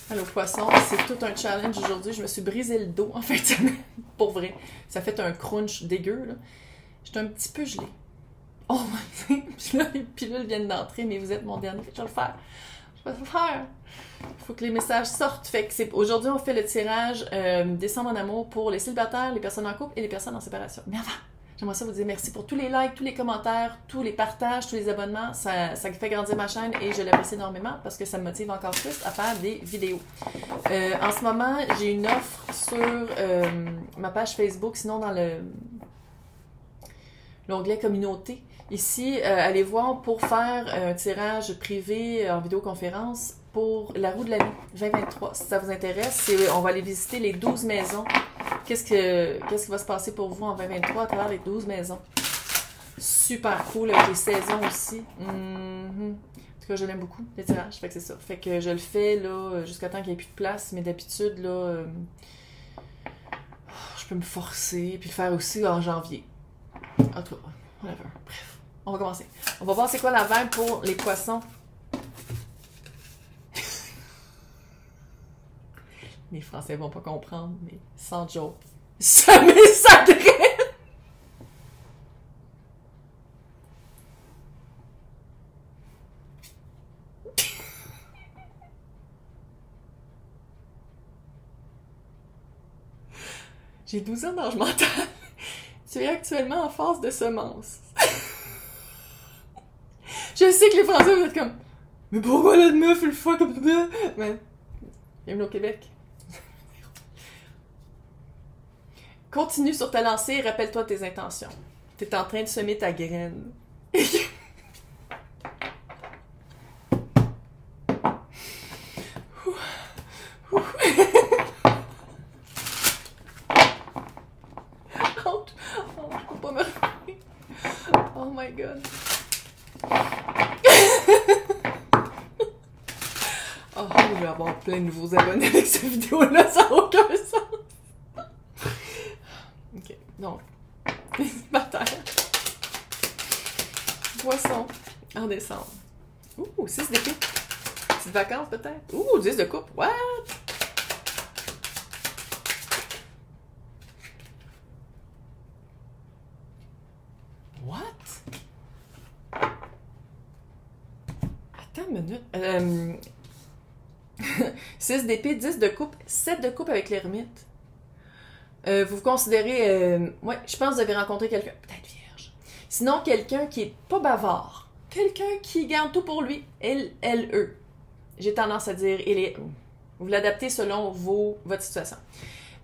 Allô poisson, c'est tout un challenge aujourd'hui. Je me suis brisé le dos en fait, pour vrai. Ça fait un crunch dégueu, là. J'étais un petit peu gelée. Oh my god! Puis là, les pilules viennent d'entrer, mais vous êtes mon dernier. Je vais le faire. Je vais le faire. Il faut que les messages sortent. Fait que aujourd'hui, on fait le tirage Décembre en amour pour les célibataires, les personnes en couple et les personnes en séparation. Mais avant, j'aimerais ça vous dire merci pour tous les likes, tous les commentaires, tous les partages, tous les abonnements. Ça fait grandir ma chaîne et je l'apprécie énormément parce que ça me motive encore plus à faire des vidéos. En ce moment, j'ai une offre sur ma page Facebook, sinon dans l'onglet communauté. Ici, allez voir pour faire un tirage privé en vidéoconférence pour la roue de la vie 2023. Si ça vous intéresse, on va aller visiter les 12 maisons. Qu'est-ce qui va se passer pour vous en 2023 à travers les 12 maisons? Super cool avec les saisons aussi. En tout cas, je l'aime beaucoup, les tirages. Fait que c'est ça. Fait que je le fais là jusqu'à temps qu'il n'y ait plus de place. Mais d'habitude, là, je peux me forcer puis le faire aussi en janvier. En tout cas, whatever. Bref, on va commencer. On va voir c'est quoi la vibe pour les poissons. Les Français vont pas comprendre, mais sans joke. Ça m'est sacré! J'ai 12 ans d'âge mental. Tu es actuellement en phase de semence. Je sais que les Français vont être comme mais pourquoi la meuf elle fait comme ça? Mais bienvenue au Québec. Continue sur ta lancée et rappelle-toi tes intentions. T'es en train de semer ta graine. Oh, je peux pas me retenir. Oh my god. Oh, je vais avoir plein de nouveaux abonnés avec cette vidéo-là, ça n'a aucun sens. Ok, donc, les célibataires. Poisson, en décembre. Ouh, 6 de coupe. Petites vacances peut-être. Ouh, 10 de coupe. What? What? Attends une minute. 6 d'épée, 10 de coupe, 7 de coupe avec l'ermite. Vous vous considérez... ouais, je pense que vous avez rencontré quelqu'un, peut-être vierge. Sinon, quelqu'un qui est pas bavard. Quelqu'un qui garde tout pour lui. Eux. J'ai tendance à dire vous l'adaptez selon votre situation.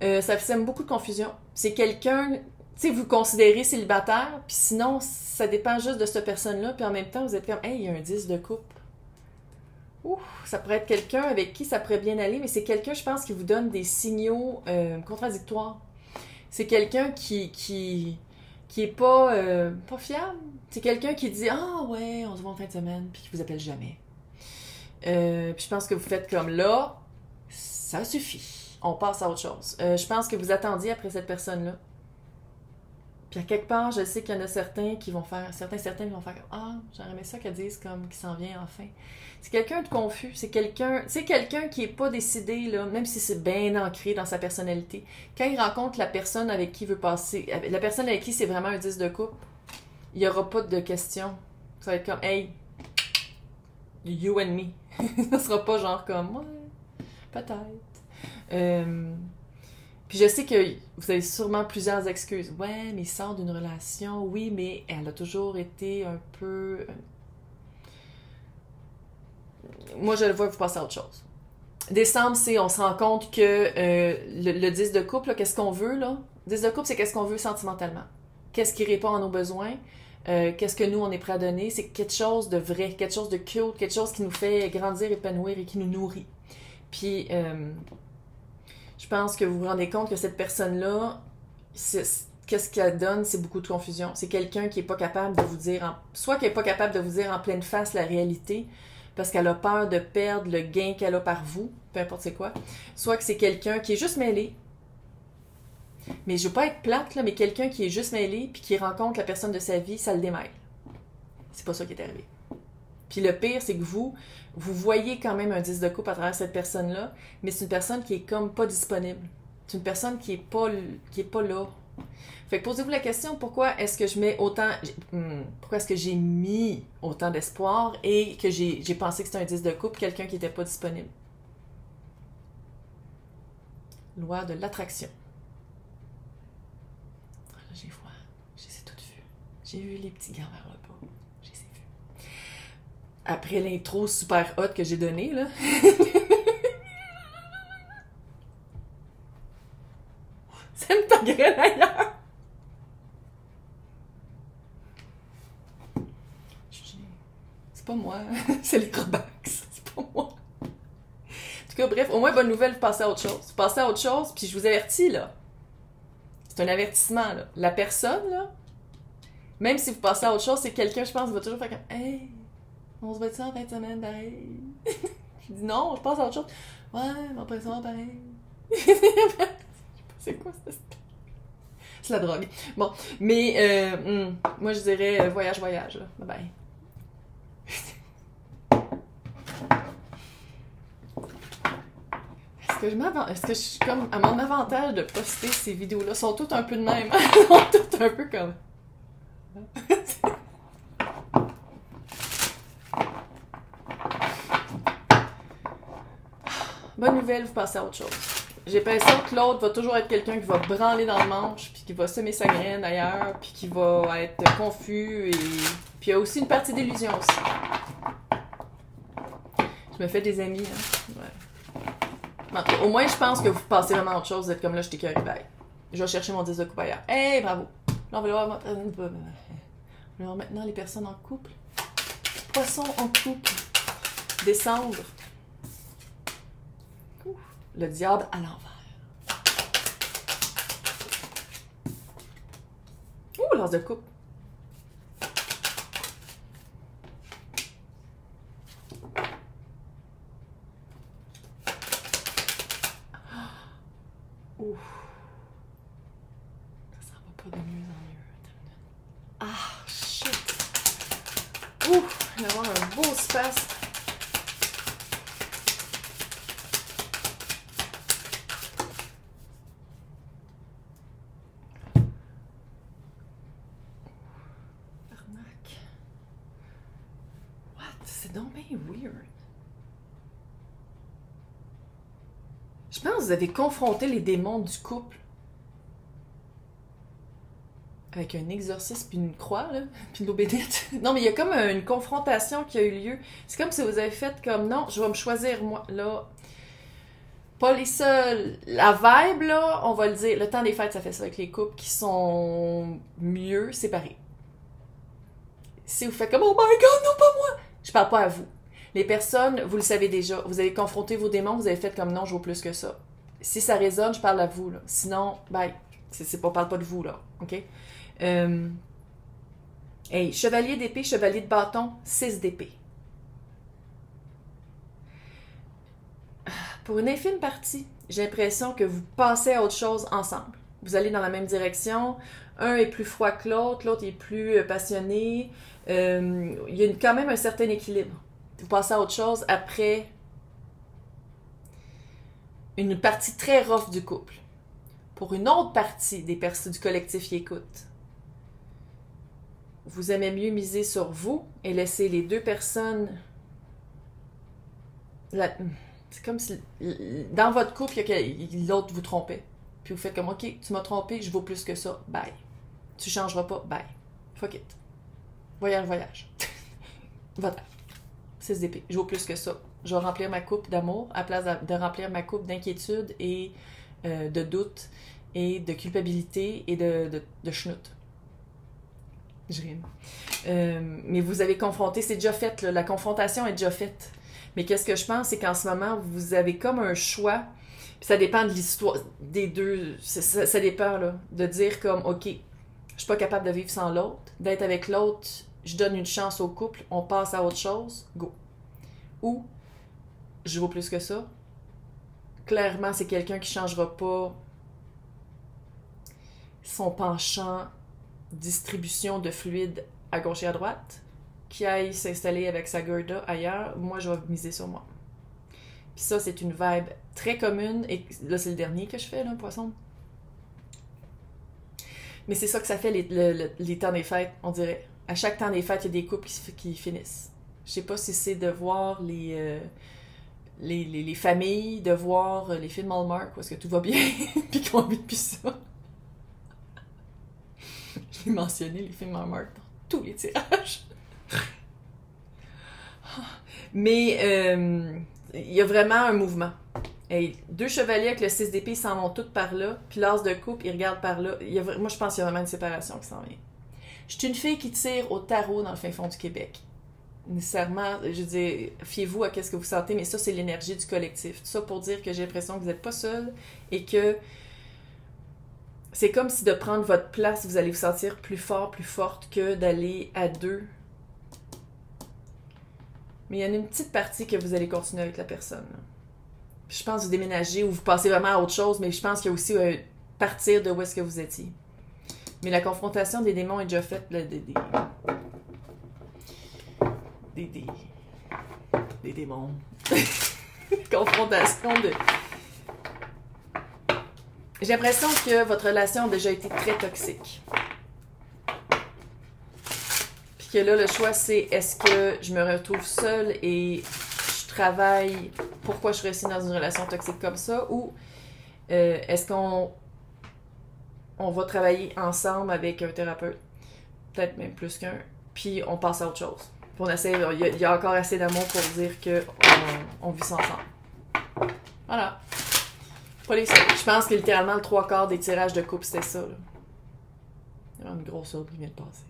Ça sème beaucoup de confusion. C'est quelqu'un... Tu sais, vous considérez célibataire, puis sinon, ça dépend juste de cette personne-là, puis en même temps, vous êtes comme, hey, il y a un 10 de coupe. Ouh, ça pourrait être quelqu'un avec qui ça pourrait bien aller, mais c'est quelqu'un, je pense, qui vous donne des signaux contradictoires. C'est quelqu'un qui est pas fiable. C'est quelqu'un qui dit ah ouais, on se voit en fin de semaine, puis qui vous appelle jamais. Puis je pense que vous faites comme là, ça suffit. On passe à autre chose. Je pense que vous attendiez après cette personne-là. Puis à quelque part, je sais qu'il y en a certains qui vont faire, certains qui vont faire comme ah, j'aurais aimé ça qu'elle dise comme qu'il s'en vient enfin. C'est quelqu'un de confus, c'est quelqu'un qui est pas décidé là, même si c'est bien ancré dans sa personnalité. Quand il rencontre la personne avec qui il veut passer, la personne avec qui c'est vraiment un 10 de coupe, il y aura pas de questions. Ça va être comme hey, you and me. Ça sera pas genre comme ouais, peut-être. Puis je sais que vous avez sûrement plusieurs excuses. Ouais, mais il sort d'une relation. Oui, mais elle a toujours été un peu... Moi, je le vois, vous passez à autre chose. Décembre, on se rend compte que le 10 de couple, qu'est-ce qu'on veut, là? 10 de couple, c'est qu'est-ce qu'on veut sentimentalement. Qu'est-ce qui répond à nos besoins? Qu'est-ce que nous, on est prêt à donner? C'est quelque chose de vrai, quelque chose de cute, quelque chose qui nous fait grandir, épanouir et qui nous nourrit. Puis... je pense que vous vous rendez compte que cette personne-là, qu'est-ce qu'elle donne, c'est beaucoup de confusion. C'est quelqu'un qui n'est pas capable de vous dire, soit qui n'est pas capable de vous dire en pleine face la réalité, parce qu'elle a peur de perdre le gain qu'elle a par vous, peu importe c'est quoi, soit que c'est quelqu'un qui est juste mêlé. Mais je veux pas être plate, là, mais quelqu'un qui est juste mêlé, puis qui rencontre la personne de sa vie, ça le démêle. C'est pas ça qui est arrivé. Puis le pire, c'est que vous voyez quand même un 10 de coupe à travers cette personne-là, mais c'est une personne qui est comme pas disponible. C'est une personne qui est pas là. Fait que posez-vous la question, pourquoi est-ce que pourquoi est-ce que j'ai mis autant d'espoir et que j'ai pensé que c'était un 10 de coupe, quelqu'un qui était pas disponible? Loi de l'attraction. Là, j'ai froid. Je les ai toutes vues. J'ai vu les petits gants vers le bas. Je les ai vus. Après l'intro super hot que j'ai donnée, là. Ça me t'engraine ailleurs. C'est pas moi. C'est les Robax. C'est pas moi. En tout cas, bref, au moins, bonne nouvelle, vous passez à autre chose. Vous passez à autre chose, puis je vous avertis, là. C'est un avertissement, là. La personne, là, même si vous passez à autre chose, c'est quelqu'un, je pense, qui va toujours faire comme « Hey, on se voit ça en fin de semaine, pareil? » Je dis « Non, je passe à autre chose. »« Ouais, mais après ça, pareil. » C'est quoi, ça? C'est la drogue. Bon, mais moi, je dirais voyage, là. Bye bye. Est-ce que je suis comme à mon avantage de poster ces vidéos-là? Elles sont toutes un peu de même. Elles sont toutes un peu comme... Bonne nouvelle, vous passez à autre chose. J'ai l'impression que l'autre va toujours être quelqu'un qui va branler dans le manche, puis qui va semer sa graine ailleurs, puis qui va être confus, et puis il y a aussi une partie d'illusion aussi. Je me fais des amis, hein. Ouais. Bon, au moins, je pense que vous passez vraiment à autre chose. Vous êtes comme là, je t'écœure, bye. Je vais chercher mon 10 de coupe ailleurs. Hey, bravo! Là, on va voir maintenant les personnes en couple. Poisson en couple. Descendre. Le diable à l'envers. Ouh, l'as de coupe. Ouf. Ça va pas de mieux en mieux. Ah, shit. Ouf, il va y avoir un beau espace. Arnaque. What? C'est donc bien weird. Je pense que vous avez confronté les démons du couple avec un exorcisme puis une croix, là, puis de l'eau bénite. Non, mais il y a comme une confrontation qui a eu lieu. C'est comme si vous avez fait comme, non, je vais me choisir, moi, là. Pas les seuls. La vibe, là, on va le dire, le temps des fêtes, ça fait ça avec les couples qui sont mieux séparés. Si vous faites comme, oh my god, non, pas moi! Je parle pas à vous. Les personnes, vous le savez déjà, vous avez confronté vos démons, vous avez fait comme non, je vaux plus que ça. Si ça résonne, je parle à vous, là. Sinon, bye. On parle pas de vous, là. OK? Hey, chevalier d'épée, chevalier de bâton, 6 d'épée. Pour une infime partie, j'ai l'impression que vous passez à autre chose ensemble. Vous allez dans la même direction. Un est plus froid que l'autre est plus passionné. Il y a quand même un certain équilibre. Vous passez à autre chose après une partie très rough du couple. Pour une autre partie des personnes du collectif qui écoutent, vous aimez mieux miser sur vous et laisser les deux personnes... C'est comme si dans votre couple, l'autre vous trompait. Puis vous faites comme, OK, tu m'as trompé, je vaux plus que ça, bye. Tu changeras pas, bye. Fuck it. Voyage. Va-t'en. 6 d'épée. Je vaux plus que ça. Je vais remplir ma coupe d'amour à place de remplir ma coupe d'inquiétude et de doute et de culpabilité et de schnout. Je rime. Mais vous avez confronté, c'est déjà fait, là, la confrontation est déjà faite. Mais qu'est-ce que je pense, c'est qu'en ce moment, vous avez comme un choix, puis ça dépend de l'histoire des deux, ça dépend, là, de dire comme, OK, je suis pas capable de vivre sans l'autre, d'être avec l'autre, je donne une chance au couple, on passe à autre chose, go. Ou, je vaux plus que ça. Clairement, c'est quelqu'un qui changera pas son penchant distribution de fluide à gauche et à droite. qui aille s'installer avec sa Gerda ailleurs, moi, je vais miser sur moi. Puis ça, c'est une vibe très commune. Et là, c'est le dernier que je fais, là, poisson. Mais c'est ça que ça fait les temps des fêtes, on dirait. À chaque temps des fêtes, il y a des couples qui finissent. Je sais pas si c'est de voir les familles, de voir les films Hallmark où est-ce que tout va bien, puis qu'on vit plus ça. J'ai mentionné les films Hallmark dans tous les tirages. Mais il y a vraiment un mouvement. Hey, 2 chevaliers avec le 6 d'épée, ils s'en vont tous par là, puis l'as de coupe, ils regardent par là. Moi, je pense qu'il y a vraiment une séparation qui s'en vient. Je suis une fille qui tire au tarot dans le fin fond du Québec. Nécessairement, je dis, fiez-vous à ce que vous sentez, mais ça, c'est l'énergie du collectif. Tout ça pour dire que j'ai l'impression que vous n'êtes pas seul et que c'est comme si de prendre votre place, vous allez vous sentir plus fort, plus forte que d'aller à 2. Mais il y en a une petite partie que vous allez continuer avec la personne. Je pense que vous déménagez ou vous passez vraiment à autre chose, mais je pense qu'il y a aussi partir de où est-ce que vous étiez. Mais la confrontation des démons est déjà faite. Là, des démons. Confrontation de... J'ai l'impression que votre relation a déjà été très toxique. Puis que là, le choix, c'est est-ce que je me retrouve seule et je travaille pourquoi je suis restée dans une relation toxique comme ça, ou est-ce qu'on va travailler ensemble avec un thérapeute, peut-être même plus qu'un, puis on passe à autre chose. Puis on essaie, il y a encore assez d'amour pour dire qu'on vit ça ensemble. Voilà. Pas les seuls. Je pense que littéralement le 3/4 des tirages de couple, c'était ça. Là. Il y a une grosse autre qui vient de passer.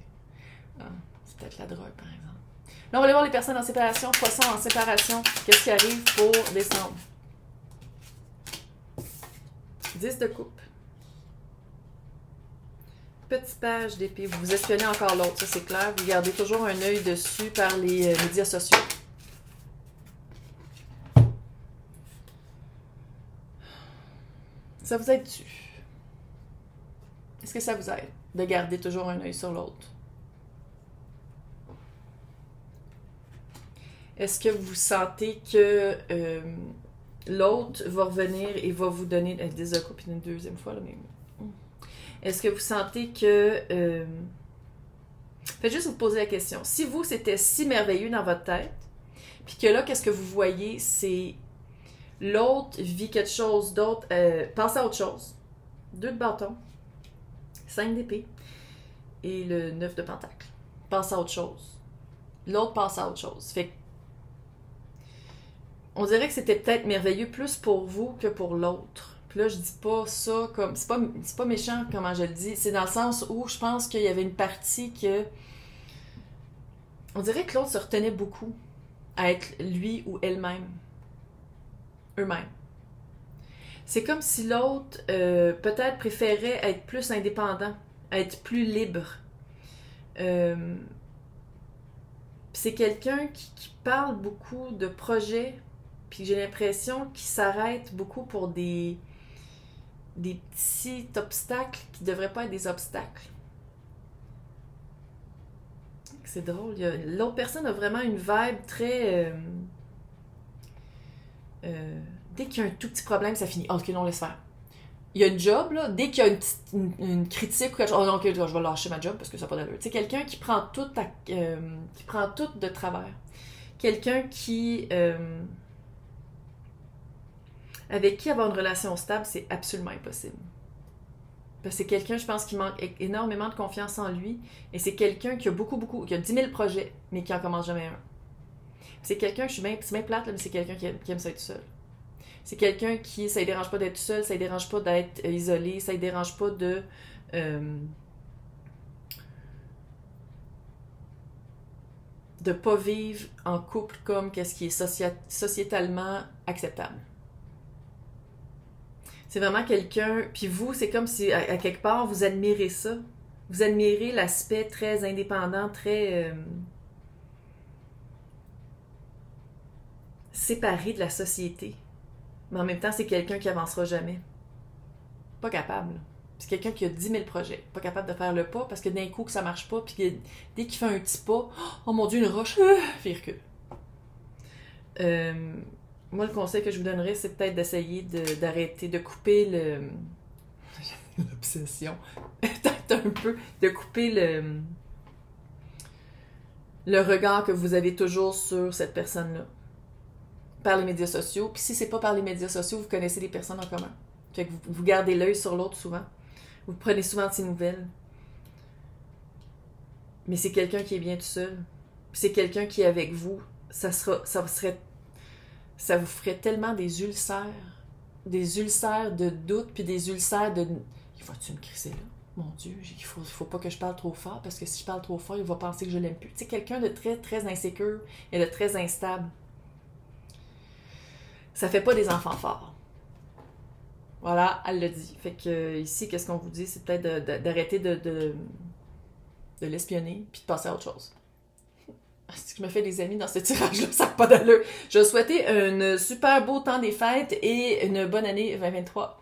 Ah, c'est peut-être la drogue, par exemple. Là, on va aller voir les personnes en séparation. Poissons en séparation. Qu'est-ce qui arrive pour décembre? 10 de coupe. Petite page d'épée. Vous vous espionnez encore l'autre, ça c'est clair. Vous gardez toujours un œil dessus par les médias sociaux. Ça vous aide-tu? Est-ce que ça vous aide de garder toujours un œil sur l'autre? Est-ce que vous sentez que l'autre va revenir et va vous donner... 10 de coupe une deuxième fois, là, mais... Est-ce que vous sentez que... Faites juste vous poser la question. Si vous, c'était si merveilleux dans votre tête, puis que là, qu'est-ce que vous voyez, c'est... L'autre vit quelque chose d'autre, pense à autre chose. 2 de bâton, 5 d'épée et le 9 de pentacle. Pense à autre chose. L'autre pense à autre chose. Fait que, on dirait que c'était peut-être merveilleux plus pour vous que pour l'autre. Puis là, je dis pas ça comme... C'est pas méchant comment je le dis. C'est dans le sens où je pense qu'il y avait une partie que... On dirait que l'autre se retenait beaucoup à être lui ou elle-même. Eux-mêmes. C'est comme si l'autre peut-être préférait être plus indépendant, être plus libre. C'est quelqu'un qui parle beaucoup de projets, puis j'ai l'impression qu'il s'arrête beaucoup pour des petits obstacles qui ne devraient pas être des obstacles. C'est drôle. L'autre personne a vraiment une vibe très... dès qu'il y a un tout petit problème, ça finit. Ok, non, laisse faire. Il y a une job, là. Dès qu'il y a une critique ou quelque chose, oh non, ok, je vais lâcher ma job parce que ça n'a pas d'allure. Tu sais, quelqu'un qui prend tout de travers. Quelqu'un qui... avec qui avoir une relation stable, c'est absolument impossible. Parce que c'est quelqu'un, je pense, qui manque énormément de confiance en lui. Et c'est quelqu'un qui a qui a 10 000 projets, mais qui en commence jamais un. C'est quelqu'un, c'est bien plate, là, mais c'est quelqu'un qui aime ça être seul. C'est quelqu'un qui, ça ne dérange pas d'être seul, ça ne dérange pas d'être isolé, ça ne dérange pas de... de pas vivre en couple comme qu'est-ce qui est sociétalement acceptable. C'est vraiment quelqu'un... Puis vous, c'est comme si, à quelque part, vous admirez ça. Vous admirez l'aspect très indépendant, très... séparé de la société. Mais en même temps, c'est quelqu'un qui avancera jamais. Pas capable. C'est quelqu'un qui a 10 000 projets, pas capable de faire le pas parce que d'un coup que ça marche pas, puis que dès qu'il fait un petit pas, oh mon Dieu, une roche, puis il recule. Moi, le conseil que je vous donnerais, c'est peut-être d'essayer d'arrêter, de couper l'obsession, peut-être un peu, de couper le regard que vous avez toujours sur cette personne-là, par les médias sociaux. Puis si c'est pas par les médias sociaux, vous connaissez les personnes en commun. Fait que vous gardez l'œil sur l'autre souvent. Vous prenez souvent de ses nouvelles. Mais c'est quelqu'un qui est bien tout seul. C'est quelqu'un qui est avec vous. Ça vous ferait tellement des ulcères de doute, puis des ulcères de... Il faut-tu me crisser là? Mon Dieu, il faut pas que je parle trop fort, parce que si je parle trop fort, il va penser que je l'aime plus. C'est quelqu'un de très, très insécure et de très instable. Ça fait pas des enfants forts. Voilà, elle le dit. Fait que ici, qu'est-ce qu'on vous dit? C'est peut-être d'arrêter de l'espionner, puis de passer à autre chose. Si je me fais des amis dans ce tirage-là, ça n'a pas d'allure. Je vais souhaiter un super beau temps des fêtes et une bonne année 2023.